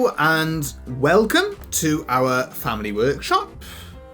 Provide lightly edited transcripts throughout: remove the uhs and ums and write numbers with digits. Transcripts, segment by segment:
Hello and welcome to our family workshop.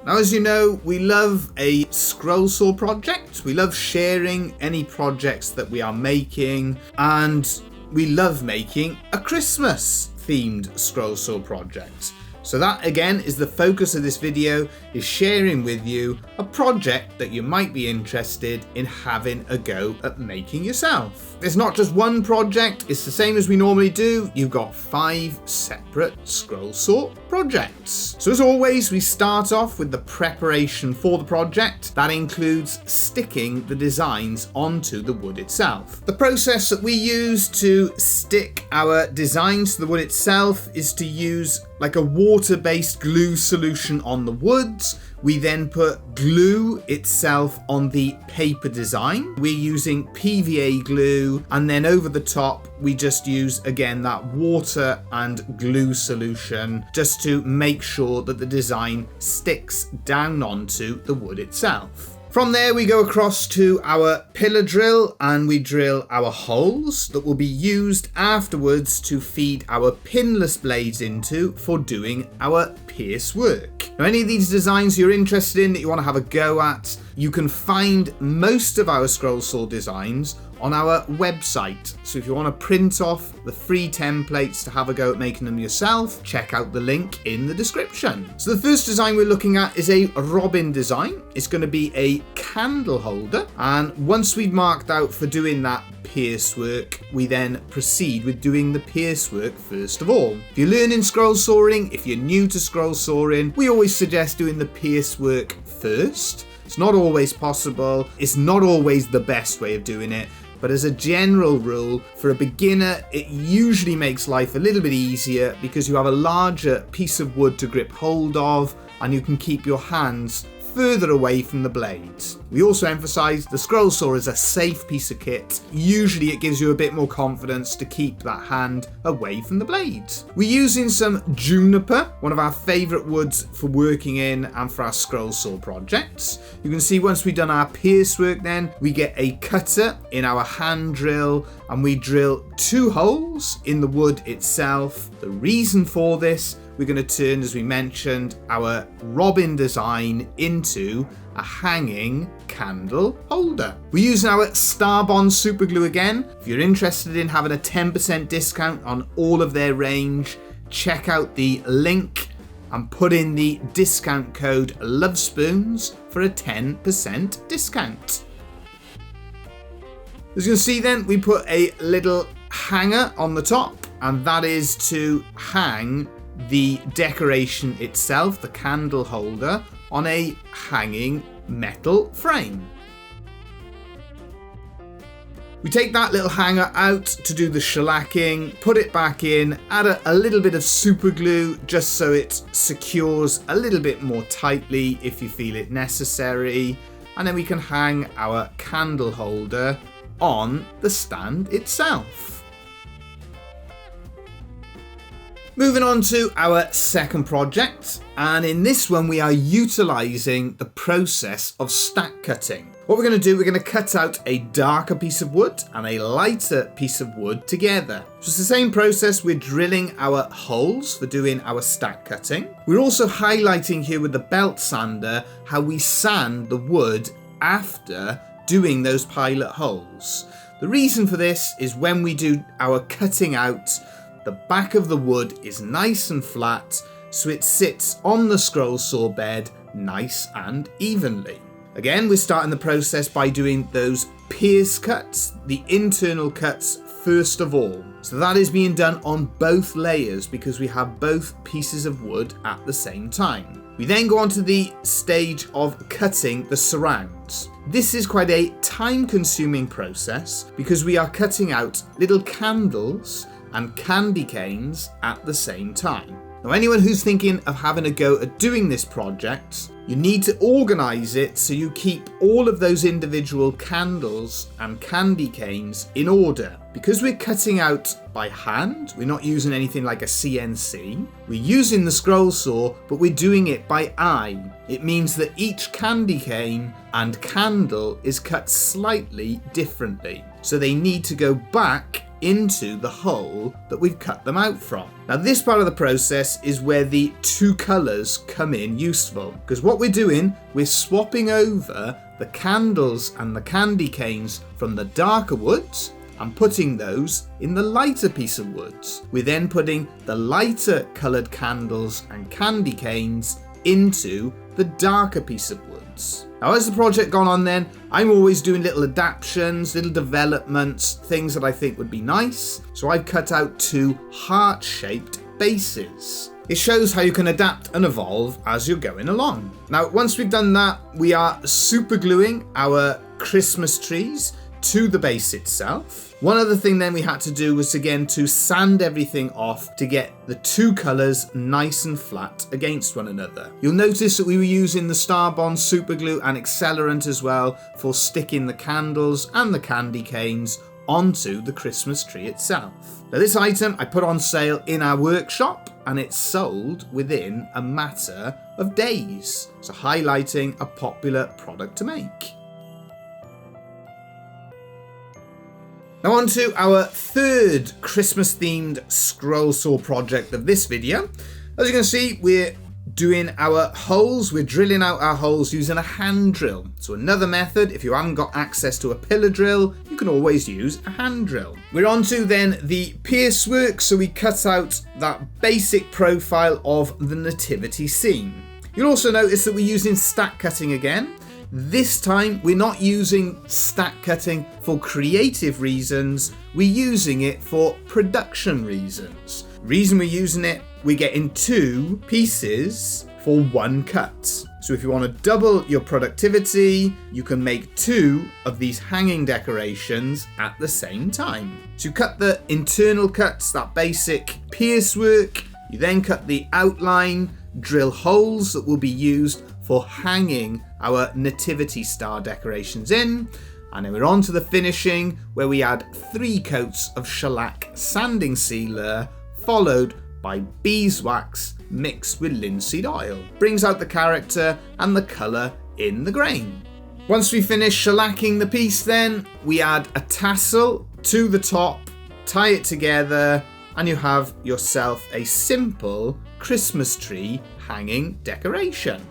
Now, as you know, we love a Scrollsaw project. We love sharing any projects that we are making, and we love making a Christmas themed Scrollsaw project. So that again is the focus of this video, is sharing with you a project that you might be interested in having a go at making yourself. It's not just one project, it's the same as we normally do. You've got 5 separate Scrollsaw projects. So as always, we start off with the preparation for the project. That includes sticking the designs onto the wood itself. The process that we use to stick our designs to the wood itself is to use like a water-based glue solution on the woods. We then put glue itself on the paper design. We're using PVA glue, and then over the top we just use again that water and glue solution just to make sure that the design sticks down onto the wood itself. From there we go across to our pillar drill and we drill our holes that will be used afterwards to feed our pinless blades into for doing our pierce work. Now, any of these designs you're interested in that you want to have a go at, you can find most of our Scrollsaw designs on our website. So if you want to print off the free templates to have a go at making them yourself, check out the link in the description. So the first design we're looking at is a robin design. It's going to be a candle holder, and once we've marked out for doing that pierce work, we then proceed with doing the pierce work first of all. If you're learning scroll sawing, if you're new to scroll sawing, we always suggest doing the pierce work first. It's not always possible, it's not always the best way of doing it, but as a general rule, for a beginner, it usually makes life a little bit easier because you have a larger piece of wood to grip hold of and you can keep your hands further away from the blades. We also emphasize the Scrollsaw is a safe piece of kit. Usually it gives you a bit more confidence to keep that hand away from the blades. We're using some juniper, one of our favorite woods for working in and for our Scrollsaw projects. You can see once we've done our pierce work then, we get a cutter in our hand drill and we drill 2 holes in the wood itself. The reason for this, we're going to turn, as we mentioned, our robin design into a hanging candle holder. We're using our Starbond super glue again. If you're interested in having a 10% discount on all of their range, check out the link and put in the discount code LOVESPOONS for a 10% discount. As you can see then, we put a little hanger on the top, and that is to hang the decoration itself, the candle holder, on a hanging metal frame. We take that little hanger out to do the shellacking, put it back in, add a little bit of super glue just so it secures a little bit more tightly if you feel it necessary, and then we can hang our candle holder on the stand itself. Moving on to our second project, and in this one we are utilising the process of stack cutting. What we're going to do, we're going to cut out a darker piece of wood and a lighter piece of wood together. So it's the same process, we're drilling our holes for doing our stack cutting. We're also highlighting here with the belt sander how we sand the wood after doing those pilot holes. The reason for this is when we do our cutting out, the back of the wood is nice and flat, so it sits on the Scrollsaw bed nice and evenly. Again, we're starting the process by doing those pierce cuts, the internal cuts first of all. So that is being done on both layers because we have both pieces of wood at the same time. We then go on to the stage of cutting the surrounds. This is quite a time-consuming process because we are cutting out little candles and candy canes at the same time. Now, anyone who's thinking of having a go at doing this project, you need to organise it so you keep all of those individual candles and candy canes in order. Because we're cutting out by hand, we're not using anything like a CNC, we're using the Scrollsaw, but we're doing it by eye. It means that each candy cane and candle is cut slightly differently. So they need to go back into the hole that we've cut them out from. Now this part of the process is where the two colours come in useful, because what we're doing, we're swapping over the candles and the candy canes from the darker woods and putting those in the lighter piece of woods. We're then putting the lighter coloured candles and candy canes into the darker piece of woods. Now as the project gone on then, I'm always doing little adaptations, little developments, things that I think would be nice. So I've cut out two heart-shaped bases. It shows how you can adapt and evolve as you're going along. Now once we've done that, we are super gluing our Christmas trees to the base itself. One other thing then we had to do was again to sand everything off to get the two colours nice and flat against one another. You'll notice that we were using the Starbond super glue and accelerant as well for sticking the candles and the candy canes onto the Christmas tree itself. Now this item I put on sale in our workshop and it's sold within a matter of days. So highlighting a popular product to make. Now on to our third Christmas themed scroll saw project of this video. As you can see, we're doing our holes, we're drilling out our holes using a hand drill. So another method, if you haven't got access to a pillar drill, you can always use a hand drill. We're on to then the pierce work, so we cut out that basic profile of the nativity scene. You'll also notice that we're using stack cutting again. This time we're not using stack cutting for creative reasons, we're using it for production reasons. Reason we're using it, we're getting two pieces for one cut. So if you want to double your productivity, you can make two of these hanging decorations at the same time. So you cut the internal cuts, that basic pierce work, you then cut the outline, drill holes that will be used for hanging our nativity star decorations in, and then we're on to the finishing where we add 3 coats of shellac sanding sealer followed by beeswax mixed with linseed oil. Brings out the character and the colour in the grain. Once we finish shellacking the piece then, we add a tassel to the top, tie it together, and you have yourself a simple Christmas tree hanging decoration.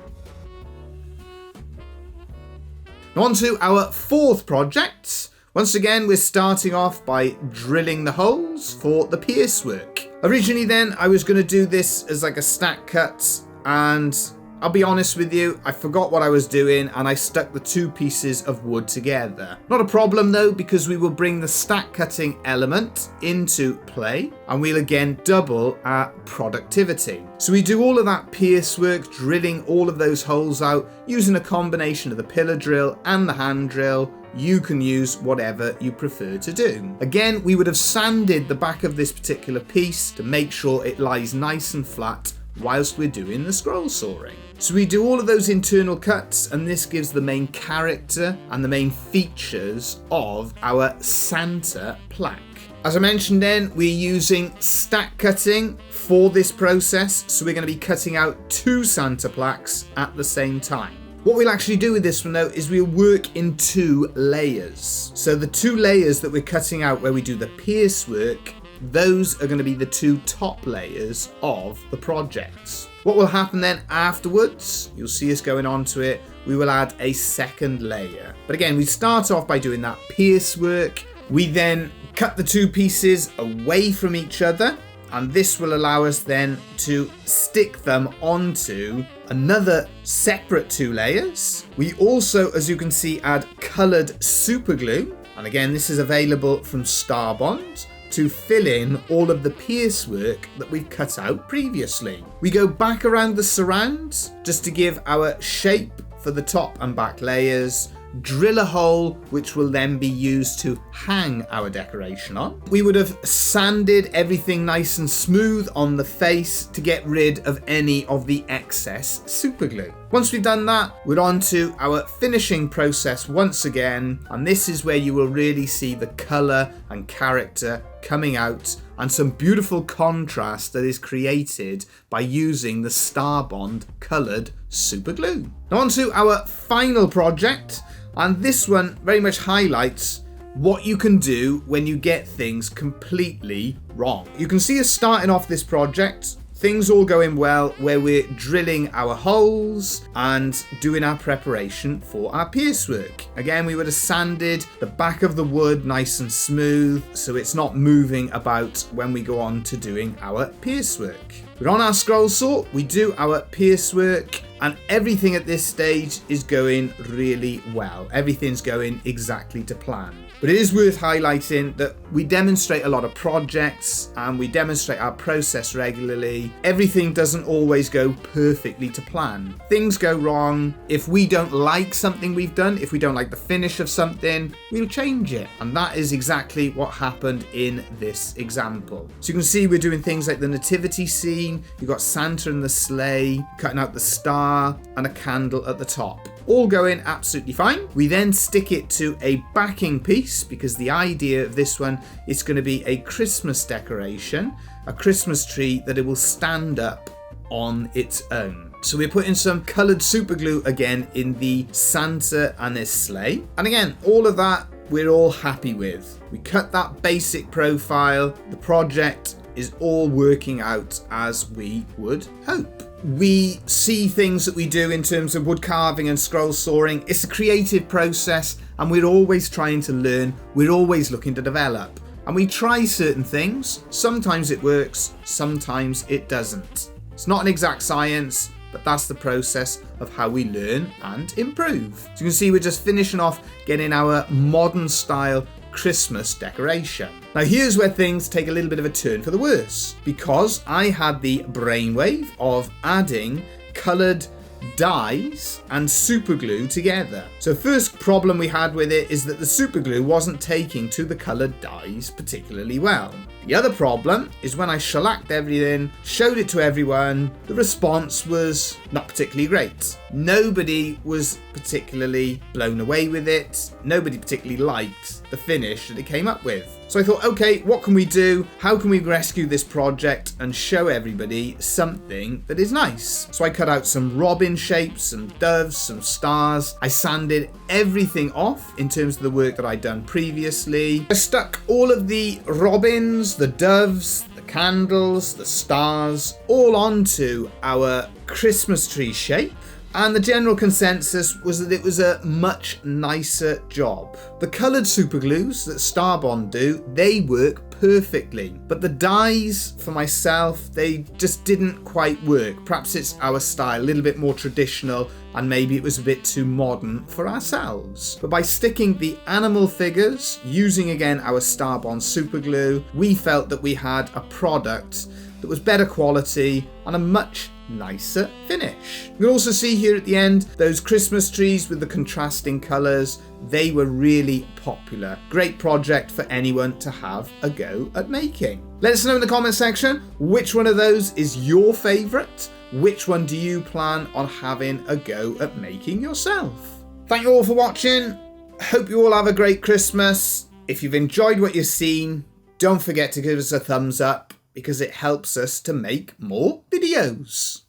Now on to our fourth project. Once again, we're starting off by drilling the holes for the pierce work. Originally then, I was going to do this as like a stack cut, and I'll be honest with you, I forgot what I was doing and I stuck the two pieces of wood together. Not a problem though, because we will bring the stack cutting element into play and we'll again double our productivity. So we do all of that pierce work, drilling all of those holes out using a combination of the pillar drill and the hand drill. You can use whatever you prefer to do. Again, we would have sanded the back of this particular piece to make sure it lies nice and flat whilst we're doing the scroll sawing. So we do all of those internal cuts, and this gives the main character and the main features of our Santa plaque. As I mentioned then, we're using stack cutting for this process, so we're going to be cutting out 2 Santa plaques at the same time. What we'll actually do with this one though is we'll work in 2 layers. So the 2 layers that we're cutting out where we do the pierce work, those are going to be the 2 top layers of the projects. What will happen then afterwards, you'll see us going on to it, we will add a second layer. But again, we start off by doing that pierce work. We then cut the 2 pieces away from each other, and this will allow us then to stick them onto another separate 2 layers. We also, as you can see, add coloured super glue, and again this is available from Starbond, to fill in all of the pierce work that we've cut out previously. We go back around the surrounds just to give our shape for the top and back layers, drill a hole which will then be used to hang our decoration on. We would have sanded everything nice and smooth on the face to get rid of any of the excess super glue. Once we've done that, we're on to our finishing process once again, and this is where you will really see the colour and character coming out and some beautiful contrast that is created by using the Starbond coloured super glue. Now on to our final project, and this one very much highlights what you can do when you get things completely wrong. You can see us starting off this project, things all going well, where we're drilling our holes and doing our preparation for our pierce work. Again, we would have sanded the back of the wood nice and smooth so it's not moving about when we go on to doing our pierce work. We're on our scroll saw, we do our pierce work, and everything at this stage is going really well. Everything's going exactly to plan. But it is worth highlighting that we demonstrate a lot of projects and we demonstrate our process regularly. Everything doesn't always go perfectly to plan. Things go wrong. If we don't like something we've done, if we don't like the finish of something, we'll change it. And that is exactly what happened in this example. So you can see we're doing things like the nativity scene. You've got Santa and the sleigh, cutting out the star and a candle at the top. All going absolutely fine. We then stick it to a backing piece because the idea of this one is going to be a Christmas decoration, a Christmas tree that it will stand up on its own. So we're putting some coloured super glue again in the Santa and his sleigh. And again, all of that we're all happy with. We cut that basic profile. The project is all working out as we would hope. We see things that we do in terms of wood carving and scroll sawing. It's a creative process and we're always trying to learn. We're always looking to develop. And we try certain things. Sometimes it works, sometimes it doesn't. It's not an exact science, but that's the process of how we learn and improve. So you can see we're just finishing off getting our modern style Christmas decoration. Now here's where things take a little bit of a turn for the worse, because I had the brainwave of adding coloured dyes and super glue together. So first problem we had with it is that the super glue wasn't taking to the coloured dyes particularly well. The other problem is when I shellacked everything, showed it to everyone, the response was not particularly great. Nobody was particularly blown away with it. Nobody particularly liked the finish that it came up with. So I thought, okay, what can we do? How can we rescue this project and show everybody something that is nice? So I cut out some robin shapes, some doves, some stars. I sanded everything off in terms of the work that I'd done previously. I stuck all of the robins, the doves, the candles, the stars, all onto our Christmas tree shape. And the general consensus was that it was a much nicer job. The coloured super glues that Starbond do, they work perfectly. But the dyes, for myself, they just didn't quite work. Perhaps it's our style, a little bit more traditional, and maybe it was a bit too modern for ourselves. But by sticking the animal figures, using again our Starbond super glue, we felt that we had a product that was better quality and a much nicer finish. You can also see here at the end those Christmas trees with the contrasting colours. They were really popular. Great project for anyone to have a go at making. Let us know in the comment section which one of those is your favourite. Which one do you plan on having a go at making yourself? Thank you all for watching. Hope you all have a great Christmas. If you've enjoyed what you've seen, don't forget to give us a thumbs up, because it helps us to make more videos.